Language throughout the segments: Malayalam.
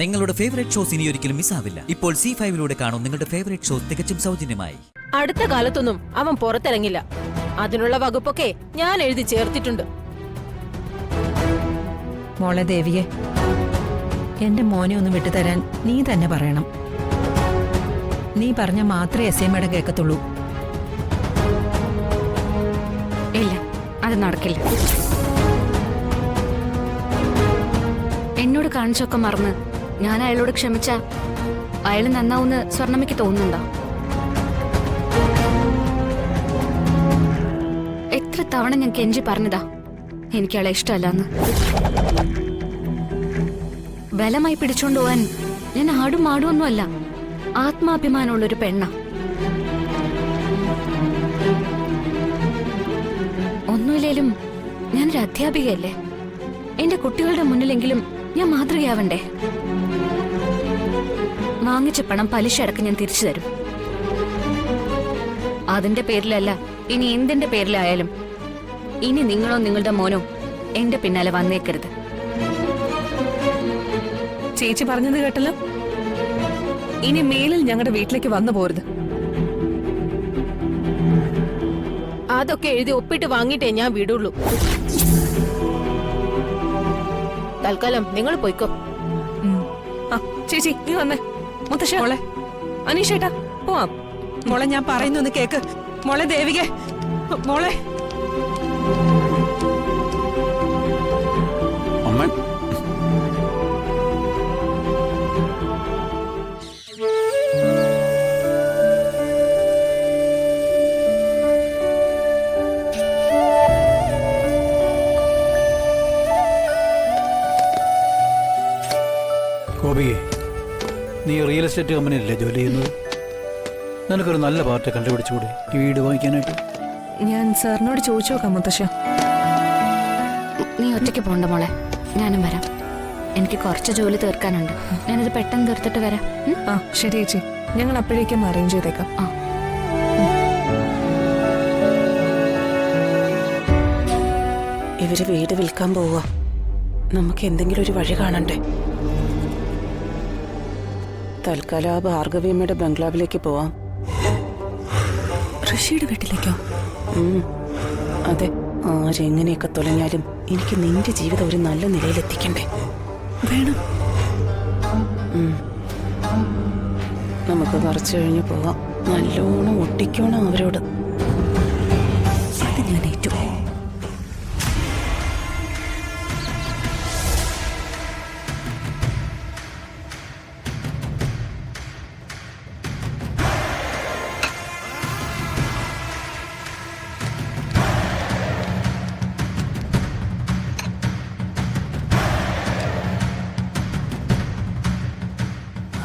നിങ്ങളുടെ ഫേവറേറ്റ് ഷോസ് ഇനി ഒരിക്കലും മിസ്സാവില്ല. ഇപ്പോൾ C5 കാണും നിങ്ങളുടെ ഫേവറേറ്റ് ഷോസ് തികച്ചും സൗജന്യമായി. അടുത്ത കാലത്തൊന്നും അവൻ പുറത്തിറങ്ങില്ല. അതിനുള്ള വകുപ്പൊക്കെ ഞാൻ എഴുതി ചേർത്തിട്ടുണ്ട്. മോളെ ദേവിയെ, എന്റെ മോനെ ഒന്ന് വിട്ടുതരാൻ നീ തന്നെ പറയണം. നീ പറഞ്ഞ മാത്രമേ എസ് എമ്മയുടെ കേൾക്കത്തുള്ളൂ. ഇല്ല, അത് നടക്കില്ല. എന്നോട് കാണിച്ചൊക്കെ മറന്ന് ഞാൻ അയാളോട് ക്ഷമിച്ച അയാൾ നന്നാവുന്ന് സ്വർണ്ണമ്മയ്ക്ക് തോന്നുന്നുണ്ടോ? എത്ര തവണ ഞാൻ കെഞ്ചി പറഞ്ഞതാ എനിക്ക് അയാളെ ഇഷ്ടമല്ലെന്ന്. ബലമായി പിടിച്ചോണ്ട് പോവാൻ ഞാൻ ആടും മാടുമൊന്നുമല്ല, ആത്മാഭിമാനമുള്ളൊരു പെണ്ണ. ഒന്നുമില്ലേലും ഞാനൊരു അധ്യാപികയല്ലേ. എന്റെ കുട്ടികളുടെ മുന്നിലെങ്കിലും ഞാൻ മാതൃകയാവണ്ടേ? വാങ്ങിച്ച പണം പലിശ അടക്കം ഞാൻ തിരിച്ചു തരും. അതിന്റെ പേരിലല്ല, ഇനി എന്തിന്റെ പേരിലായാലും ഇനി നിങ്ങളോ നിങ്ങളുടെ മോനോ എന്റെ പിന്നാലെ വന്നേക്കരുത്. ചേച്ചി പറഞ്ഞത് കേട്ടല്ലോ. ഇനി മേലിൽ ഞങ്ങളുടെ വീട്ടിലേക്ക് വന്നു പോരുത്. അതൊക്കെ എഴുതി ഒപ്പിട്ട് വാങ്ങിയിട്ടേ ഞാൻ വിടുള്ളൂ. തൽക്കാലം നിങ്ങൾ പോയിക്കോ. ചേച്ചി നീ വന്നേ. മുത്തശ്ശ, മോളെ അനീഷേട്ടാ പോവാം. മോളെ ഞാൻ പറയുന്നൊന്ന് കേക്ക്. മോളെ ദേവികെ, മോളെ. ഗോപിയെ, നീ റിയൽ എസ്റ്റേറ്റ് കമ്പനിയല്ലേ ജോലി ചെയ്യുന്നത്? നിനക്കൊരു നല്ല പാർട്ടി കണ്ടുപിടിച്ചുകൂടെ ഈ വീട് വാങ്ങിക്കാനായിട്ട്? ഞാൻ സാറിനോട് ചോദിച്ചു നോക്കാം മുത്തശ്ശ. നീ ഒറ്റയ്ക്ക് പോണ്ട മോളെ, ഞാനും വരാം. എനിക്ക് കുറച്ച് ജോലി തീർക്കാനുണ്ട്. ഞാനത് പെട്ടെന്ന് തീർത്തിട്ട് വരാം. ആ ശരി ചേച്ചി, ഞങ്ങൾ അപ്പോഴേക്കും അറേഞ്ച് ചെയ്തേക്കാം. ഇവര് വീട് വിൽക്കാൻ പോവുക. നമുക്ക് എന്തെങ്കിലും ഒരു വഴി കാണണ്ടേ? തൽക്കാലം ആ ഭാർഗവിയമ്മയുടെ ബംഗ്ലാവിലേക്ക് പോവാം. ഋഷിയുടെ വീട്ടിലേക്കോ? അതെ. ആരെങ്ങനെയൊക്കെ തുലഞ്ഞാലും എനിക്ക് നിന്റെ ജീവിതം ഒരു നല്ല നിലയിലെത്തിക്കണ്ടേ? വേണം. നമുക്ക് കുറച്ചു കഴിഞ്ഞ് പോവാം. നല്ലോണം ഒട്ടിക്കണം അവരോട്. അത് ഞാൻ ഏറ്റു.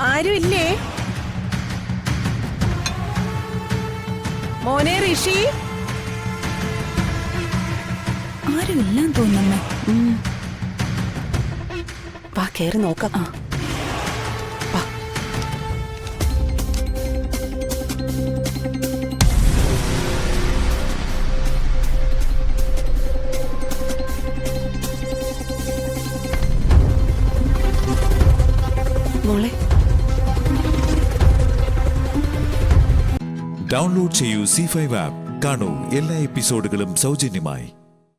ആരുമില്ലേ മോനെ? ഋഷി ആരുമില്ലാന്ന് തോന്നുന്നേ. വാ, കേറി നോക്കാം. വാ. മോളെ, ഡൗൺലോഡ് ചെയ്യൂ C5 ആപ്പ്. കാണൂ എല്ലാ എപ്പിസോഡുകളും സൗജന്യമായി.